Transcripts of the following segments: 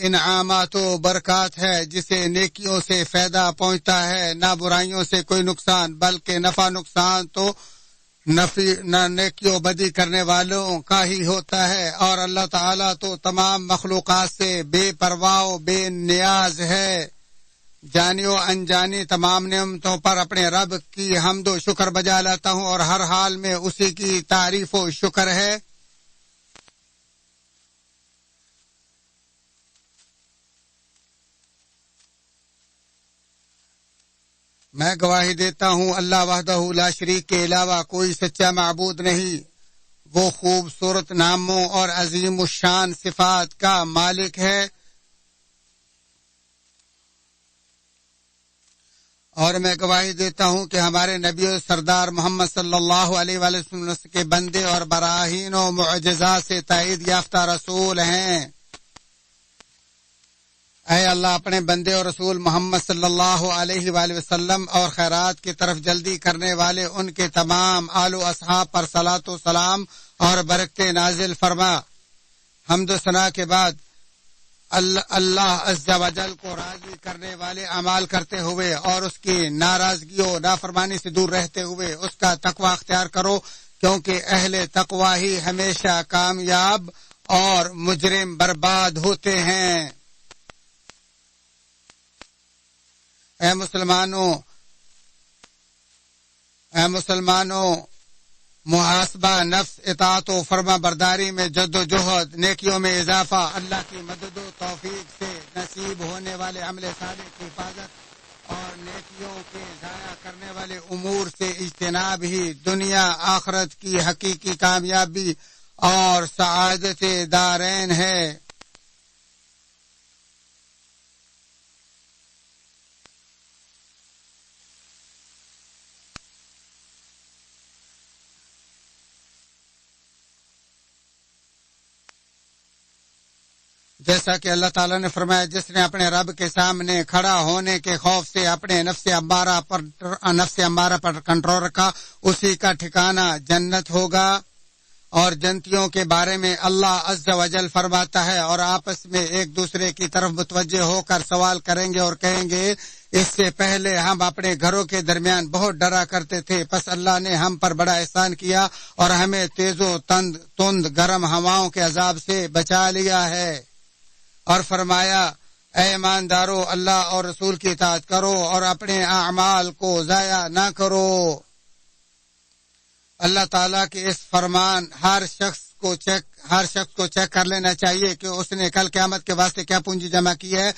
انعامات و برکات ہے، جسے نیکیوں سے فائدہ پہنچتا ہے، نہ برائیوں سے کوئی نقصان، بلکہ نفع نقصان تو نہ نیکی و بدی کرنے والوں کا ہی ہوتا ہے۔ اور اللہ تعالیٰ تو تمام مخلوقات سے بے پرواہ و بے نیاز ہے۔ جانی و انجانی تمام نعمتوں پر اپنے رب کی حمد و شکر بجا لاتا ہوں، اور ہر حال میں اسی کی تعریف و شکر ہے۔ میں گواہی دیتا ہوں اللہ وحدہ لا شریک کے علاوہ کوئی سچا معبود نہیں، وہ خوبصورت ناموں اور عظیم الشان صفات کا مالک ہے۔ اور میں گواہی دیتا ہوں کہ ہمارے نبی و سردار محمد صلی اللہ علیہ وآلہ وسلم کے بندے اور براہین و معجزات سے تائید یافتہ رسول ہیں۔ اے اللہ اپنے بندے اور رسول محمد صلی اللہ علیہ وآلہ وسلم اور خیرات کی طرف جلدی کرنے والے ان کے تمام آل و اصحاب پر صلاۃ و سلام اور برکتیں نازل فرما۔ حمد و ثنا کے بعد اللہ عز و جل کو راضی کرنے والے اعمال کرتے ہوئے اور اس کی ناراضگی و نافرمانی سے دور رہتے ہوئے اس کا تقوی اختیار کرو، کیونکہ اہل تقوی ہی ہمیشہ کامیاب اور مجرم برباد ہوتے ہیں۔ اے مسلمانوں محاسبہ نفس، اطاعت و فرما برداری میں جد و جہد، نیکیوں میں اضافہ، اللہ کی مدد و توفیق سے نصیب ہونے والے عمل صالح کی حفاظت اور نیکیوں کے ضائع کرنے والے امور سے اجتناب ہی دنیا آخرت کی حقیقی کامیابی اور سعادت دارین ہے۔ جیسا کہ اللہ تعالیٰ نے فرمایا، جس نے اپنے رب کے سامنے کھڑا ہونے کے خوف سے اپنے نفس امارہ پر کنٹرول رکھا، اسی کا ٹھکانہ جنت ہوگا۔ اور جنتیوں کے بارے میں اللہ عز و جل فرماتا ہے، اور آپس میں ایک دوسرے کی طرف متوجہ ہو کر سوال کریں گے اور کہیں گے، اس سے پہلے ہم اپنے گھروں کے درمیان بہت ڈرا کرتے تھے، پس اللہ نے ہم پر بڑا احسان کیا اور ہمیں تیز و تند گرم ہواؤں کے عذاب سے بچا لیا ہے۔ اور فرمایا، اے ایماندارو، اللہ اور رسول کی اطاعت کرو اور اپنے اعمال کو ضائع نہ کرو۔ اللہ تعالیٰ کے اس فرمان ہر شخص کو چیک کر لینا چاہیے کہ اس نے کل قیامت کے واسطے کیا پونجی جمع کی ہے۔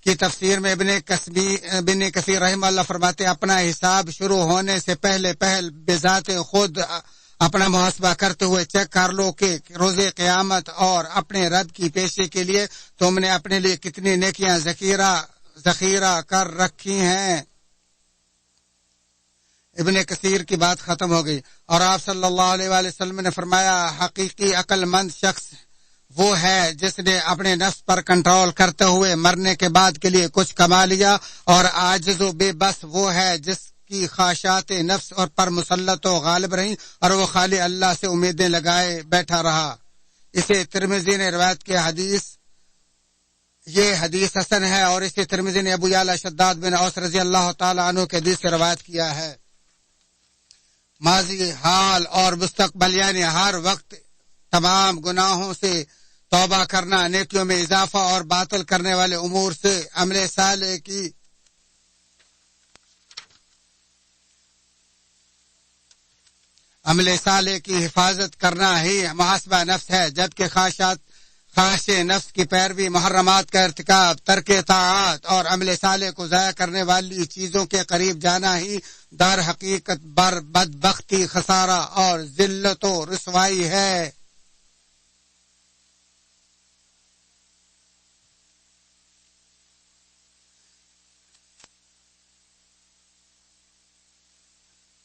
کی تفسیر میں ابن کثیر رحمہ اللہ فرماتے، اپنا حساب شروع ہونے سے پہلے بذات خود اپنا محاسبہ کرتے ہوئے چیک کر لو کہ روز قیامت اور اپنے رب کی پیشی کے لیے تم نے اپنے لیے کتنی نیکیاں ذخیرہ کر رکھی ہیں۔ ابن کثیر کی بات ختم ہو گئی، اور آپ صلی اللہ علیہ وآلہ وسلم نے فرمایا، حقیقی عقل مند شخص وہ ہے جس نے اپنے نفس پر کنٹرول کرتے ہوئے مرنے کے بعد کے لیے کچھ کما لیا، اور عاجز و بے بس وہ ہے جس کی خواہشات نفس اور پر مسلط و غالب رہیں اور وہ خالی اللہ سے امیدیں لگائے بیٹھا رہا۔ اسے ترمذی نے روایت کیا، یہ حدیث حسن ہے، اور اسے ترمذی نے ابو یعلا شداد بن اوس رضی اللہ تعالی عنہ کے حدیث سے روایت کیا ہے۔ ماضی، حال اور مستقبل یعنی ہر وقت تمام گناہوں سے توبہ کرنا، نیکیوں میں اضافہ اور باطل کرنے والے امور سے عمل صالح کی حفاظت کرنا ہی محاسبہ نفس ہے، جبکہ خواہش نفس کی پیروی، محرمات کا ارتکاب، ترک طاعات اور عمل صالح کو ضائع کرنے والی چیزوں کے قریب جانا ہی در حقیقت بدبختی، خسارہ اور ذلت و رسوائی ہے۔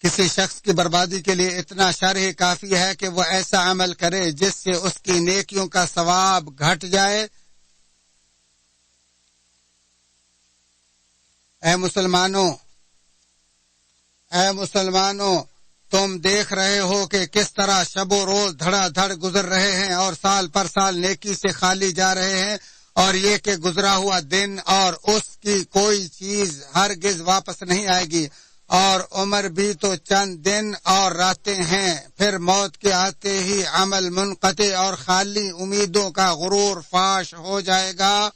کسی شخص کی بربادی کے لیے اتنا شر ہی کافی ہے کہ وہ ایسا عمل کرے جس سے اس کی نیکیوں کا ثواب گھٹ جائے۔ اے مسلمانوں، تم دیکھ رہے ہو کہ کس طرح شب و روز دھڑا دھڑ گزر رہے ہیں اور سال پر سال نیکی سے خالی جا رہے ہیں، اور یہ کہ گزرا ہوا دن اور اس کی کوئی چیز ہرگز واپس نہیں آئے گی، اور عمر بھی تو چند دن اور راتیں ہیں، پھر موت کے آتے ہی عمل منقطع اور خالی امیدوں کا غرور فاش ہو جائے گا۔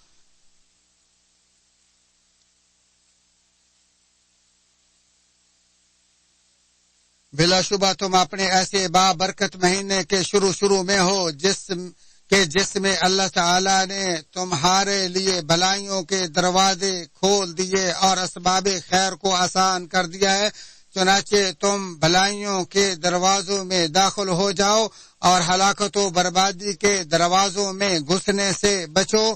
بلا شبہ تم اپنے ایسے بابرکت مہینے کے شروع میں ہو جس میں اللہ تعالی نے تمہارے لیے بھلائیوں کے دروازے کھول دیے اور اسباب خیر کو آسان کر دیا ہے، چنانچہ تم بھلائیوں کے دروازوں میں داخل ہو جاؤ اور ہلاکت و بربادی کے دروازوں میں گھسنے سے بچو۔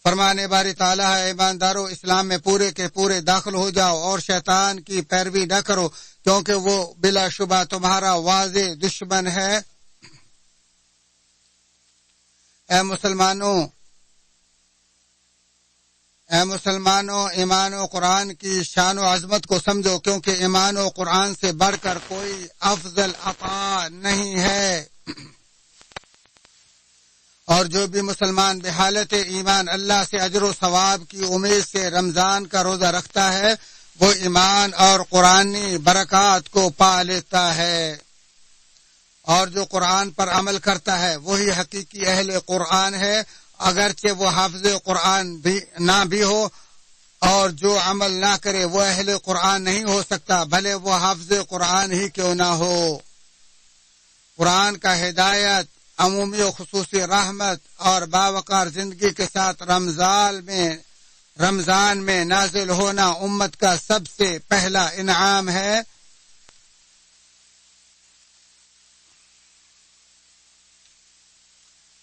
فرمانے باری تعالیٰ ہے، ایماندارو اسلام میں پورے کے پورے داخل ہو جاؤ اور شیطان کی پیروی نہ کرو، کیونکہ وہ بلا شبہ تمہارا واضح دشمن ہے۔ اے مسلمانوں ایمان و قرآن کی شان و عظمت کو سمجھو، کیونکہ ایمان و قرآن سے بڑھ کر کوئی افضل عطا نہیں ہے، اور جو بھی مسلمان بحالت ایمان اللہ سے اجر و ثواب کی امید سے رمضان کا روزہ رکھتا ہے، وہ ایمان اور قرآنی برکات کو پا لیتا ہے، اور جو قرآن پر عمل کرتا ہے وہی حقیقی اہل قرآن ہے، اگرچہ وہ حافظ قرآن بھی نہ بھی ہو، اور جو عمل نہ کرے وہ اہل قرآن نہیں ہو سکتا، بھلے وہ حافظ قرآن ہی کیوں نہ ہو۔ قرآن کا ہدایت، عمومی و خصوصی رحمت اور باوقار زندگی کے ساتھ رمضان میں نازل ہونا امت کا سب سے پہلا انعام ہے۔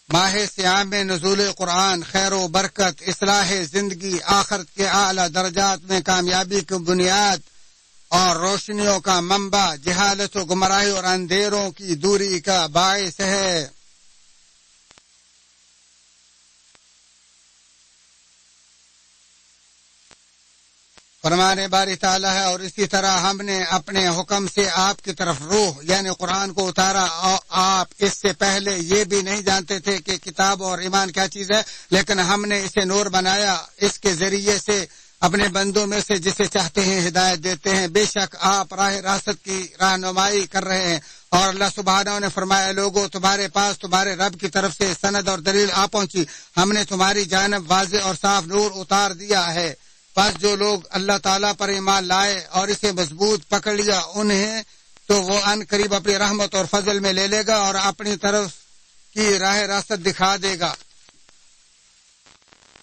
ماہ سیام میں نزول قرآن خیر و برکت، اصلاح زندگی، آخرت کے اعلیٰ درجات میں کامیابی کی بنیاد اور روشنیوں کا منبع، جہالت و گمراہی اور اندھیروں کی دوری کا باعث ہے۔ فرمانے باری تعالیٰ ہے، اور اسی طرح ہم نے اپنے حکم سے آپ کی طرف روح یعنی قرآن کو اتارا، اور آپ اس سے پہلے یہ بھی نہیں جانتے تھے کہ کتاب اور ایمان کیا چیز ہے، لیکن ہم نے اسے نور بنایا، اس کے ذریعے سے اپنے بندوں میں سے جسے چاہتے ہیں ہدایت دیتے ہیں، بے شک آپ راہ راست کی رہنمائی کر رہے ہیں۔ اور اللہ سبحانہ نے فرمایا، لوگوں تمہارے پاس تمہارے رب کی طرف سے سند اور دلیل آ پہنچی، ہم نے تمہاری جانب واضح اور صاف نور اتار دیا ہے، پس جو لوگ اللہ تعالیٰ پر ایمان لائے اور اسے مضبوط پکڑ لیا، انہیں تو وہ ان قریب اپنی رحمت اور فضل میں لے لے گا اور اپنی طرف کی راہ راست دکھا دے گا۔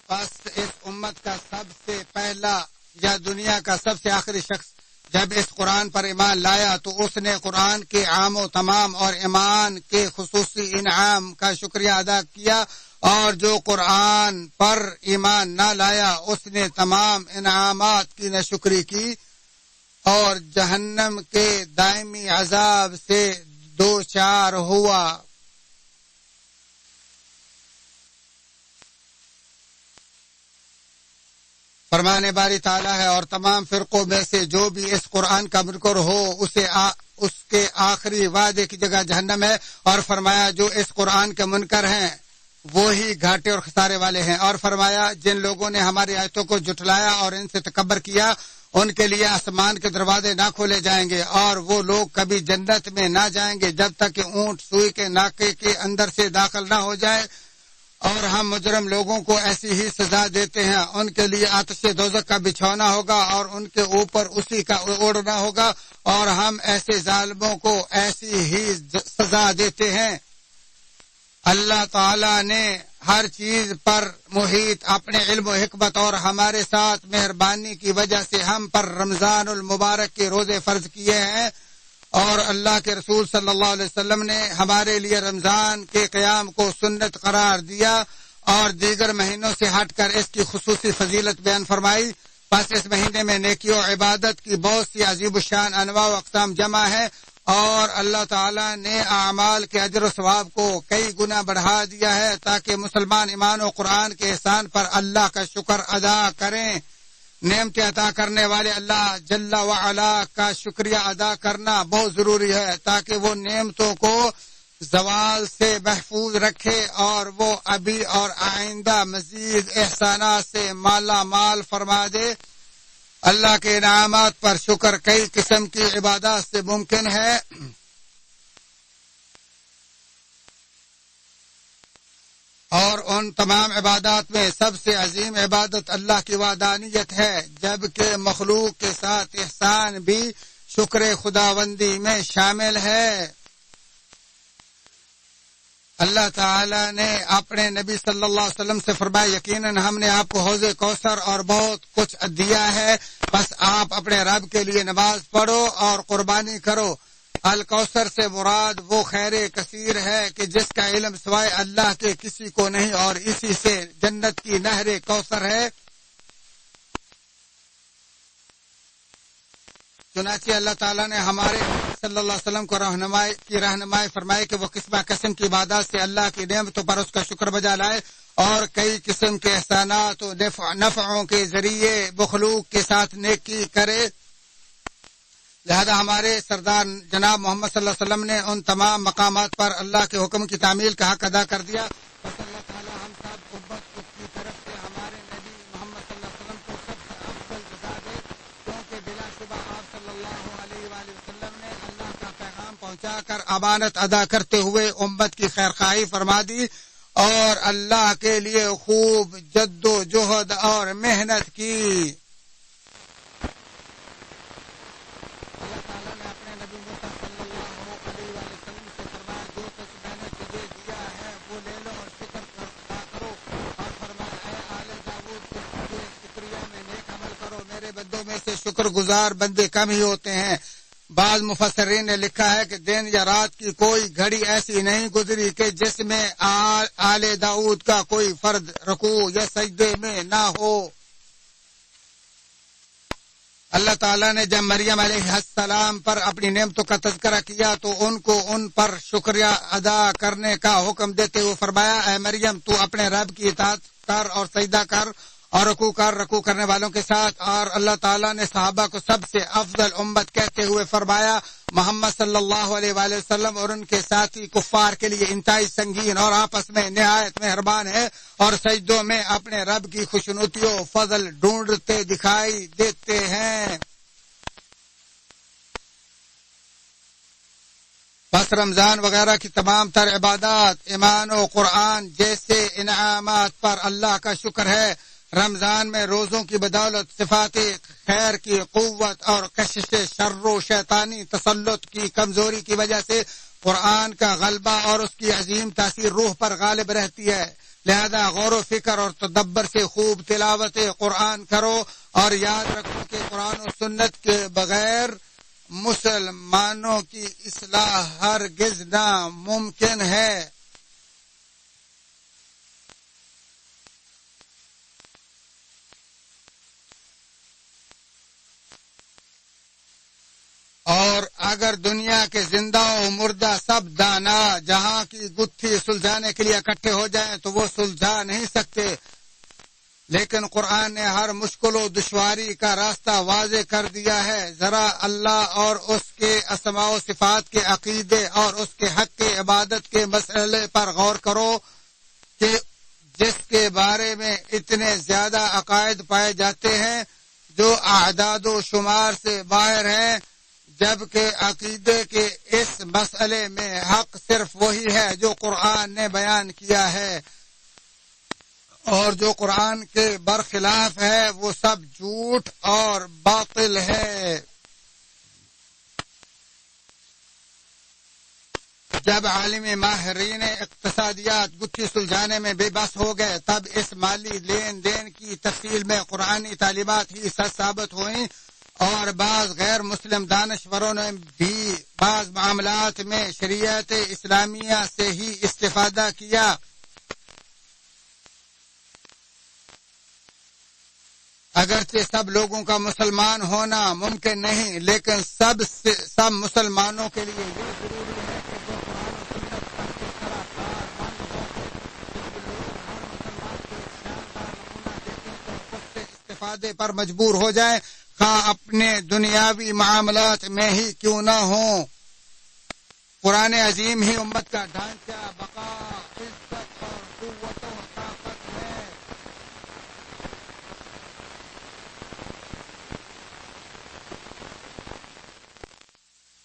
پس اس امت کا سب سے پہلا یا دنیا کا سب سے آخری شخص جب اس قرآن پر ایمان لایا تو اس نے قرآن کے عام و تمام اور ایمان کے خصوصی انعام کا شکریہ ادا کیا، اور جو قرآن پر ایمان نہ لایا اس نے تمام انعامات کی ناشکری کی اور جہنم کے دائمی عذاب سے دوچار ہوا۔ فرمانے باری تعالیٰ ہے، اور تمام فرقوں میں سے جو بھی اس قرآن کا منکر ہو اس کے آخری وعدے کی جگہ جہنم ہے، اور فرمایا جو اس قرآن کے منکر ہیں وہی گھاٹے اور خسارے والے ہیں، اور فرمایا جن لوگوں نے ہماری آیتوں کو جھٹلایا اور ان سے تکبر کیا ان کے لیے آسمان کے دروازے نہ کھولے جائیں گے، اور وہ لوگ کبھی جنت میں نہ جائیں گے جب تک کہ اونٹ سوئی کے ناکے کے اندر سے داخل نہ ہو جائے، اور ہم مجرم لوگوں کو ایسی ہی سزا دیتے ہیں، ان کے لیے آتش دوزخ کا بچھونا ہوگا اور ان کے اوپر اسی کا اوڑھنا ہوگا، اور ہم ایسے ظالموں کو ایسی ہی سزا دیتے ہیں۔ اللہ تعالیٰ نے ہر چیز پر محیط اپنے علم و حکمت اور ہمارے ساتھ مہربانی کی وجہ سے ہم پر رمضان المبارک کے روزے فرض کیے ہیں، اور اللہ کے رسول صلی اللہ علیہ وسلم نے ہمارے لیے رمضان کے قیام کو سنت قرار دیا اور دیگر مہینوں سے ہٹ کر اس کی خصوصی فضیلت بیان فرمائی۔ پس اس مہینے میں نیکی و عبادت کی بہت سی عظیم الشان انواع و اقسام جمع ہے، اور اللہ تعالیٰ نے اعمال کے اجر و ثواب کو کئی گنا بڑھا دیا ہے تاکہ مسلمان ایمان و قرآن کے احسان پر اللہ کا شکر ادا کریں۔ نعمت عطا کرنے والے اللہ جل وعلا کا شکریہ ادا کرنا بہت ضروری ہے تاکہ وہ نعمتوں کو زوال سے محفوظ رکھے اور وہ ابھی اور آئندہ مزید احسانات سے مالا مال فرما دے۔ اللہ کے انعامات پر شکر کئی قسم کی عبادات سے ممکن ہے، اور ان تمام عبادات میں سب سے عظیم عبادت اللہ کی وحدانیت ہے، جبکہ مخلوق کے ساتھ احسان بھی شکر خداوندی میں شامل ہے۔ اللہ تعالی نے اپنے نبی صلی اللہ علیہ وسلم سے فرمایا، یقیناً ہم نے آپ کو حوض کوثر اور بہت کچھ دیا ہے، بس آپ اپنے رب کے لیے نماز پڑھو اور قربانی کرو۔ الکوثر سے مراد وہ خیر کثیر ہے کہ جس کا علم سوائے اللہ کے کسی کو نہیں، اور اسی سے جنت کی نہر کوثر ہے۔ چنانچہ اللہ تعالیٰ نے ہمارے صلی اللہ علیہ وسلم کو رہنمائی فرمائی کہ وہ قسم کی عبادات سے اللہ کی نعمتوں پر اس کا شکر بجا لائے اور کئی قسم کے احسانات و نفعوں کے ذریعے مخلوق کے ساتھ نیکی کرے۔ لہذا ہمارے سردار جناب محمد صلی اللہ علیہ وسلم نے ان تمام مقامات پر اللہ کے حکم کی تعمیل کا حق ادا کر دیا۔ بس اللہ تعالیٰ ہم سب امت کی طرف سے ہمارے نبی محمد صلی اللہ علیہ وسلم کو سب سے افضل جزا دے، کیونکہ بلا شبہ آپ صلی اللہ علیہ وآلہ وسلم نے اللہ کا پیغام پہنچا کر امانت ادا کرتے ہوئے امت کی خیرخواہی فرما دی اور اللہ کے لیے خوب جد و جہد اور محنت کی۔ شکر گزار بندے کم ہی ہوتے ہیں۔ بعض مفسرین نے لکھا ہے کہ دن یا رات کی کوئی گھڑی ایسی نہیں گزری کہ جس میں آل داؤد کا کوئی فرد رکوع یا سجدے میں نہ ہو۔ اللہ تعالیٰ نے جب مریم علیہ السلام پر اپنی نعمتوں کا تذکرہ کیا تو ان کو ان پر شکریہ ادا کرنے کا حکم دیتے ہوئے فرمایا، اے مریم تو اپنے رب کی اطاعت کر اور سجدہ کر اور رکوع کرنے والوں کے ساتھ۔ اور اللہ تعالیٰ نے صحابہ کو سب سے افضل امت کہتے ہوئے فرمایا، محمد صلی اللہ علیہ وآلہ وسلم اور ان کے ساتھی کفار کے لیے انتہائی سنگین اور آپس میں نہایت مہربان ہے، اور سجدوں میں اپنے رب کی خوشنودی و فضل ڈھونڈتے دکھائی دیتے ہیں۔ بس رمضان وغیرہ کی تمام تر عبادات ایمان و قرآن جیسے انعامات پر اللہ کا شکر ہے۔ رمضان میں روزوں کی بدولت صفات خیر کی قوت اور کشش شر و شیطانی تسلط کی کمزوری کی وجہ سے قرآن کا غلبہ اور اس کی عظیم تاثیر روح پر غالب رہتی ہے۔ لہذا غور و فکر اور تدبر سے خوب تلاوت قرآن کرو اور یاد رکھو کہ قرآن و سنت کے بغیر مسلمانوں کی اصلاح ہرگز ناممکن ہے۔ اور اگر دنیا کے زندہ و مردہ سب دانا جہاں کی گتھی سلجھانے کے لیے اکٹھے ہو جائیں تو وہ سلجھا نہیں سکتے، لیکن قرآن نے ہر مشکل و دشواری کا راستہ واضح کر دیا ہے۔ ذرا اللہ اور اس کے اسماء و صفات کے عقیدے اور اس کے حق کی عبادت کے مسئلے پر غور کرو کہ جس کے بارے میں اتنے زیادہ عقائد پائے جاتے ہیں جو اعداد و شمار سے باہر ہیں، جبکہ عقیدے کے اس مسئلے میں حق صرف وہی ہے جو قرآن نے بیان کیا ہے، اور جو قرآن کے برخلاف ہے وہ سب جھوٹ اور باطل ہے۔ جب عالمی ماہرین اقتصادیات گتھی سلجھانے میں بے بس ہو گئے، تب اس مالی لین دین کی تفصیل میں قرآنی تعلیمات ہی سچ ثابت ہوئیں، اور بعض غیر مسلم دانشوروں نے بھی بعض معاملات میں شریعت اسلامیہ سے ہی استفادہ کیا۔ اگرچہ سب لوگوں کا مسلمان ہونا ممکن نہیں، لیکن سب مسلمانوں کے لیے یہ ضروری ہے کہ جو قرآن و سنت پر کس طرح کار بند ہو کہ لوگ ہر مسلمان کو ایک شاندار نمونہ دیکھیں تو اس سے استفادے پر مجبور ہو جائیں، خواہ اپنے دنیاوی معاملات میں ہی کیوں نہ ہوں۔ قرآن عظیم ہی امت کا ڈھانچہ، بقا، عزت اور قوت و طاقت ہے۔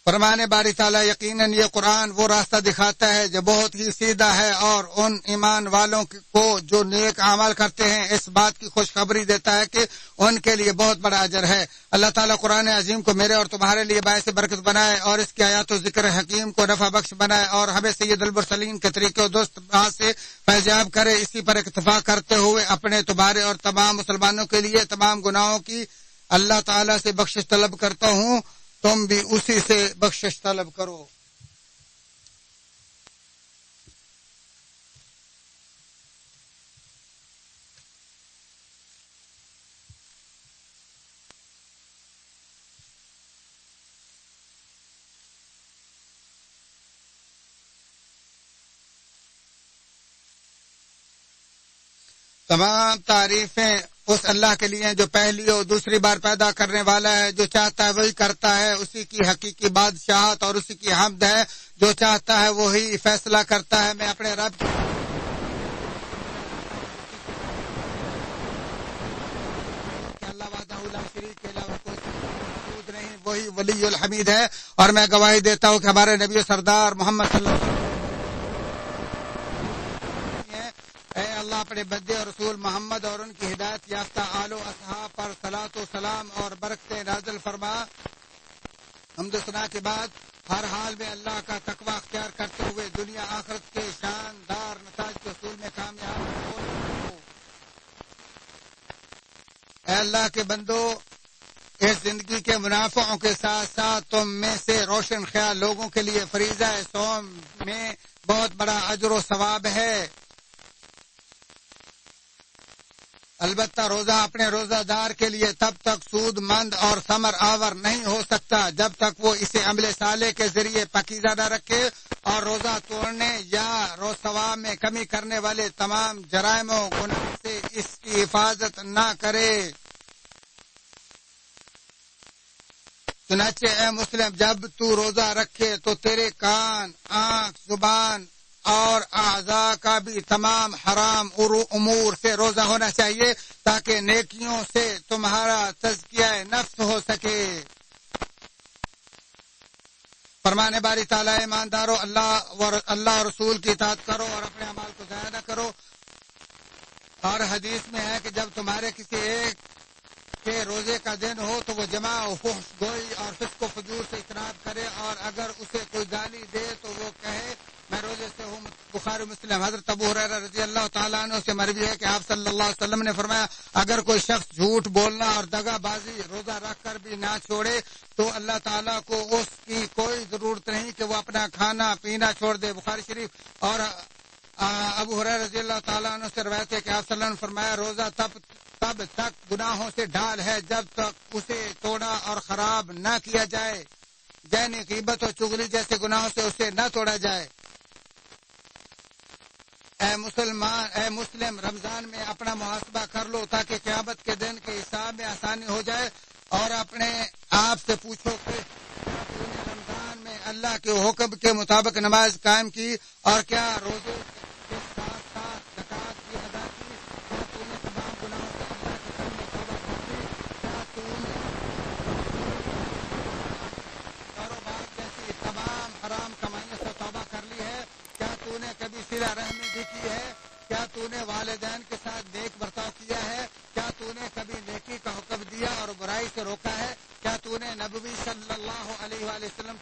فرمانے باری تعالیٰ یقیناً یہ قرآن وہ راستہ دکھاتا ہے جو بہت ہی سیدھا ہے، اور ان ایمان والوں کو جو نیک اعمال کرتے ہیں اس بات کی خوشخبری دیتا ہے کہ ان کے لیے بہت بڑا اجر ہے۔ اللہ تعالیٰ قرآن عظیم کو میرے اور تمہارے لیے باعث برکت بنائے، اور اس کی آیات و ذکر حکیم کو نفع بخش بنائے، اور ہمیں سید المرسلین کے طریقے و دوست بات سے فیضیاب کرے۔ اسی پر اکتفا کرتے ہوئے اپنے، تمہارے اور تمام مسلمانوں کے لیے تمام گناہوں کی اللہ تعالیٰ سے بخشش طلب کرتا ہوں، تم بھی اسی سے بخشش طلب کرو۔ تمام تعریفیں اس اللہ کے لیے جو پہلی اور دوسری بار پیدا کرنے والا ہے، جو چاہتا ہے وہی کرتا ہے، اسی کی حقیقی بادشاہت اور اسی کی حمد ہے، جو چاہتا ہے وہی فیصلہ کرتا ہے۔ میں اپنے رب اللہ وحدہ لا شریک کے علاوہ کوئی موجود نہیں، وہی ولی الحمید ہے، اور میں گواہی دیتا ہوں کہ ہمارے نبی سردار محمد صلی اللہ علیہ وسلم، اے اللہ اپنے بندے اور رسول محمد اور ان کی ہدایت یافتہ آل و اصحاب پر صلاۃ و سلام اور برکتیں نازل فرما۔ حمد و ثنا کے بعد ہر حال میں اللہ کا تقوی اختیار کرتے ہوئے دنیا آخرت کے شاندار نتائج کے حصول میں کامیاب ہو۔ اے اللہ کے بندو، اس زندگی کے منافعوں کے ساتھ ساتھ تم میں سے روشن خیال لوگوں کے لیے فریضہ صوم میں بہت بڑا اجر و ثواب ہے۔ البتہ روزہ اپنے روزہ دار کے لیے تب تک سود مند اور ثمر آور نہیں ہو سکتا جب تک وہ اسے عمل صالح کے ذریعے پاکیزہ نہ رکھے، اور روزہ توڑنے یا روز ثواب میں کمی کرنے والے تمام جرائم و گناہ سے اس کی حفاظت نہ کرے۔ چنانچہ اے مسلم، جب تو روزہ رکھے تو تیرے کان، آنکھ، زبان اور اعضاء کا بھی تمام حرام امور سے روزہ ہونا چاہیے، تاکہ نیکیوں سے تمہارا تزکیہ نفس ہو سکے۔ فرمانے باری تعالیٰ، ایماندارو، اللہ اور رسول کی اطاعت کرو اور اپنے اعمال کو ضائع نہ کرو۔ اور حدیث میں ہے کہ جب تمہارے کسی ایک کے روزے کا دن ہو تو وہ جمع و فحش گوئی اور فسق و فجور سے اجتناب کرے، اور اگر اسے کوئی گالی دے تو وہ کہے میں روزے سے ہوں۔ بخاری مسلم۔ حضرت ابو ہریرہ رضی اللہ تعالیٰ عنہ سے مروی ہے کہ آپ صلی اللہ علیہ وسلم نے فرمایا، اگر کوئی شخص جھوٹ بولنا اور دغا بازی روزہ رکھ کر بھی نہ چھوڑے تو اللہ تعالیٰ کو اس کی کوئی ضرورت نہیں کہ وہ اپنا کھانا پینا چھوڑ دے۔ بخاری شریف۔ اور ابو ہریرہ رضی اللہ تعالیٰ عنہ سے روایت ہے کہ آپ صلی اللہ علیہ وسلم نے فرمایا، روزہ تب تک گناہوں سے ڈھال ہے جب تک اسے توڑا اور خراب نہ کیا جائے، یعنی غیبت اور چغلی جیسے گناہوں سے اسے نہ توڑا جائے۔ اے مسلم، رمضان میں اپنا محاسبہ کر لو تاکہ قیامت کے دن کے حساب میں آسانی ہو جائے، اور اپنے آپ سے پوچھو کہ کیا تو نے رمضان میں اللہ کے حکم کے مطابق نماز قائم کی، اور کیا روزے کے ساتھ ساتھ زکوٰۃ بھی ادا کی؟ کیا تو نے تمام گناہوں سے اللہ کے سامنے توبہ کر لی؟ کیا تو نے کاروبار جیسی تمام حرام کمائیوں سے توبہ کر لی ہے؟ کیا تو نے کبھی صلہ رحمی بھی کی ہے؟ کیا تو نے والدین کے ساتھ نیک برتاؤ کیا ہے؟ کیا تو نے کبھی نیکی کا حکم دیا اور برائی سے روکا ہے؟ کیا تو نے نبوی صلی اللہ علیہ وآلہ وسلم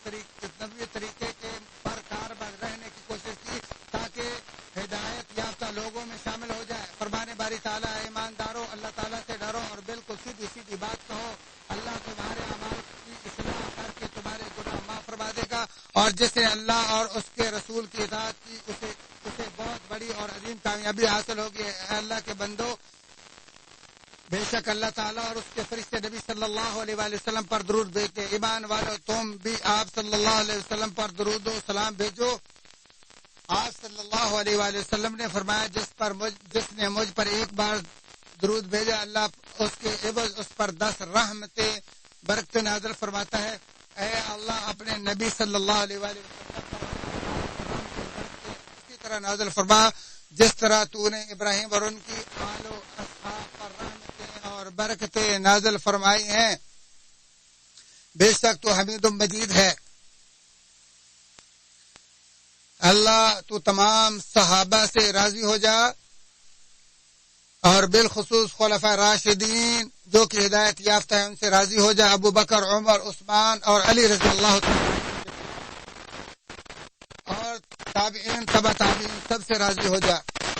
نبوی طریقے کے پر کاربند رہنے کی کوشش کی تاکہ ہدایت یافتہ لوگوں میں شامل ہو جائے؟ فرمانے باری تعالیٰ، ایمانداروں، اللہ تعالیٰ سے ڈرو اور بالکل سیدھی سیدھی بات کہو، اللہ تمہارے اعمال کی اصلاح کر کے تمہارے گناہ معاف فرما دے گا، اور جس نے اللہ اور اس کے رسول کی اطاعت کی اسے بہت بڑی اور عظیم کامیابی حاصل ہوگی۔ اے اللہ کے بندو، بے شک اللہ تعالیٰ اور اس کے فرشتے نبی صلی اللہ علیہ وآلہ وسلم پر درود بھیجتے۔ ایمان والو، تم بھی آپ صلی اللہ علیہ وسلم پر درود و سلام بھیجو۔ آپ صلی اللہ علیہ وآلہ وسلم نے فرمایا، جس نے مجھ پر ایک بار درود بھیجا، اللہ اس کے عوض اس پر 10 رحمتیں برکت نازل فرماتا ہے۔ اے اللہ اپنے نبی صلی اللہ علیہ وآلہ وسلم پر طرح نازل فرما جس طرح تو نے ابراہیم اور ان کی آل و اصحاب پر رحمتیں اور برکتیں نازل فرمائی ہیں، بے شک تو حمید مجید ہے۔ اللہ تو تمام صحابہ سے راضی ہو جا اور بالخصوص خلفاء راشدین جو کہ ہدایت یافتہ ہیں ان سے راضی ہو جا، ابو بکر، عمر، عثمان اور علی رضی اللہ تعالیٰ اور تابعین، تبع تابعین سب سے راضی ہو جا،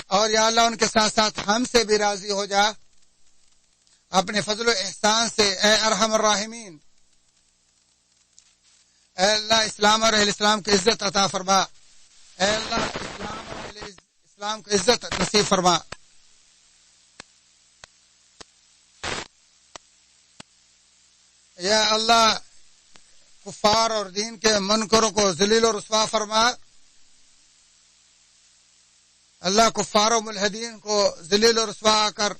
اور یا اللہ ان کے ساتھ ساتھ ہم سے بھی راضی ہو جا اپنے فضل و احسان سے، اے ارحم الراحمین۔ اے اللہ اسلام اور اہل اسلام کی عزت عطا فرما، اے اللہ اسلام اور اہل اسلام کی عزت نصیب فرما۔ یا اللہ کفار اور دین کے منکروں کو ذلیل و رسوا فرما، اللہ کفار و ملحدین کو ذلیل و رسوا کر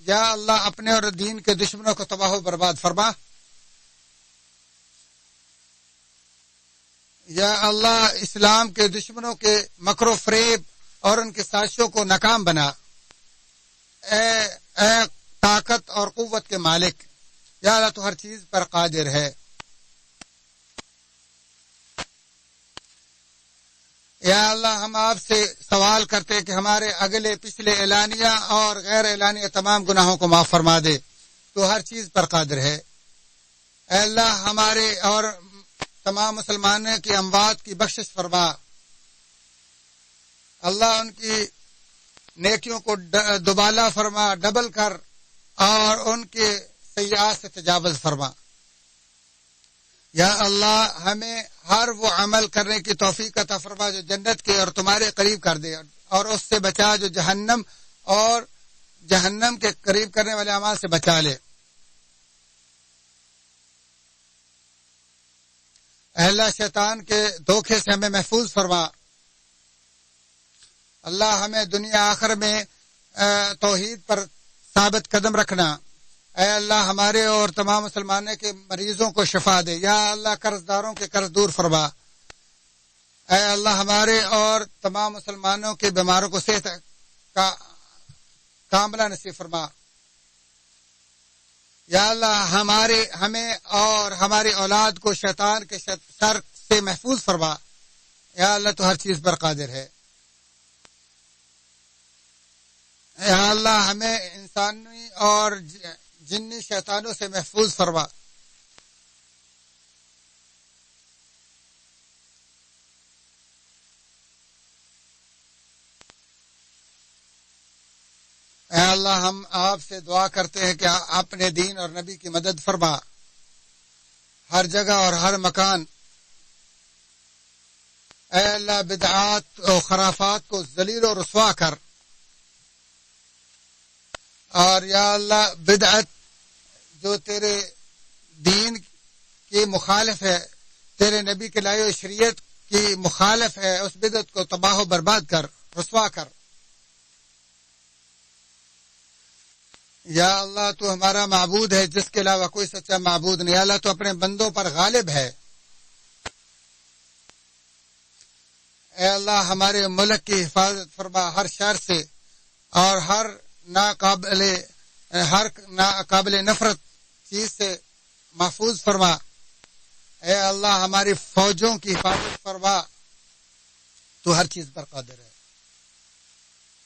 یا اللہ اپنے اور دین کے دشمنوں کو تباہ و برباد فرما۔ یا اللہ اسلام کے دشمنوں کے مکر و فریب اور ان کی سازشوں کو ناکام بنا، اے طاقت اور قوت کے مالک، یا اللہ تو ہر چیز پر قادر ہے۔ یا اللہ ہم آپ سے سوال کرتے کہ ہمارے اگلے پچھلے اعلانیہ اور غیر اعلانیہ تمام گناہوں کو معاف فرما دے، تو ہر چیز پر قادر ہے۔ اے اللہ ہمارے اور تمام مسلمانوں کی اموات کی بخشش فرما، اللہ ان کی نیکیوں کو دوبالا فرما، ڈبل کر، اور ان کے سیئات سے تجاوز فرما۔ یا اللہ ہمیں ہر وہ عمل کرنے کی توفیق عطا فرما جو جنت کے اور تمہارے قریب کر دے، اور اس سے بچا جو جہنم اور جہنم کے قریب کرنے والے اعمال سے بچا لے۔ اے اللہ شیطان کے دھوکے سے ہمیں محفوظ فرما، اللہ ہمیں دنیا آخر میں توحید پر ثابت قدم رکھنا۔ اے اللہ ہمارے اور تمام مسلمانوں کے مریضوں کو شفا دے، یا اللہ قرض داروں کے قرض دور فرما۔ اے اللہ ہمارے اور تمام مسلمانوں کے بیماروں کو صحت کا کاملہ نصیب فرما۔ یا اللہ ہمیں اور ہماری اولاد کو شیطان کے شر سے محفوظ فرما، یا اللہ تو ہر چیز پر قادر ہے۔ یا اللہ ہمیں انسانی اور جنی شیطانوں سے محفوظ فرما۔ اے اللہ ہم آپ سے دعا کرتے ہیں کہ اپنے دین اور نبی کی مدد فرما ہر جگہ اور ہر مکان۔ اے اللہ بدعات اور خرافات کو ذلیل و رسوا کر، اور یا اللہ بدعت جو تیرے دین کی مخالف ہے، تیرے نبی کے لائے ہوئے شریعت کی مخالف ہے، اس بدعت کو تباہ و برباد کر، رسوا کر۔ یا اللہ تو ہمارا معبود ہے جس کے علاوہ کوئی سچا معبود نہیں، یا اللہ تو اپنے بندوں پر غالب ہے۔ اے اللہ ہمارے ملک کی حفاظت فرما ہر شر سے، اور ہر ناقابل نفرت چیز سے محفوظ فرما۔ اے اللہ ہماری فوجوں کی حفاظت فرما، تو ہر چیز پر قادر ہے۔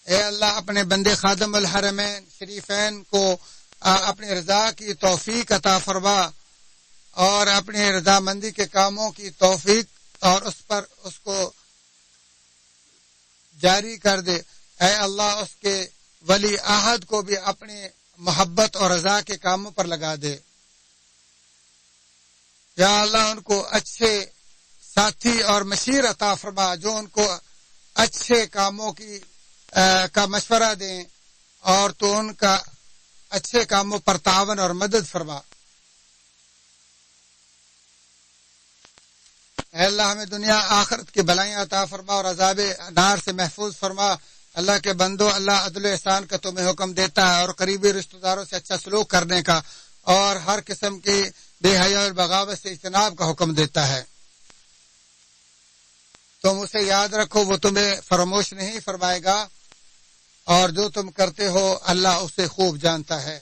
اے اللہ اپنے بندے خادم الحرمین شریفین کو اپنی رضا کی توفیق عطا فرما، اور اپنی رضامندی کے کاموں کی توفیق اور اس کو جاری کر دے۔ اے اللہ اس کے ولی عہد کو بھی اپنی محبت اور رضا کے کاموں پر لگا دے۔ یا اللہ ان کو اچھے ساتھی اور مشیر عطا فرما جو ان کو اچھے کاموں کا مشورہ دیں، اور تو ان کا اچھے کاموں پر تعاون اور مدد فرما۔ اے اللہ ہمیں دنیا آخرت کی بلائیاں عطا فرما اور عذاب نار سے محفوظ فرما۔ اللہ کے بندو، اللہ عدل و احسان کا تمہیں حکم دیتا ہے، اور قریبی رشتہ داروں سے اچھا سلوک کرنے کا، اور ہر قسم کی بے حیا اور بغاوت سے اجتناب کا حکم دیتا ہے۔ تم اسے یاد رکھو، وہ تمہیں فراموش نہیں فرمائے گا، اور جو تم کرتے ہو اللہ اسے خوب جانتا ہے۔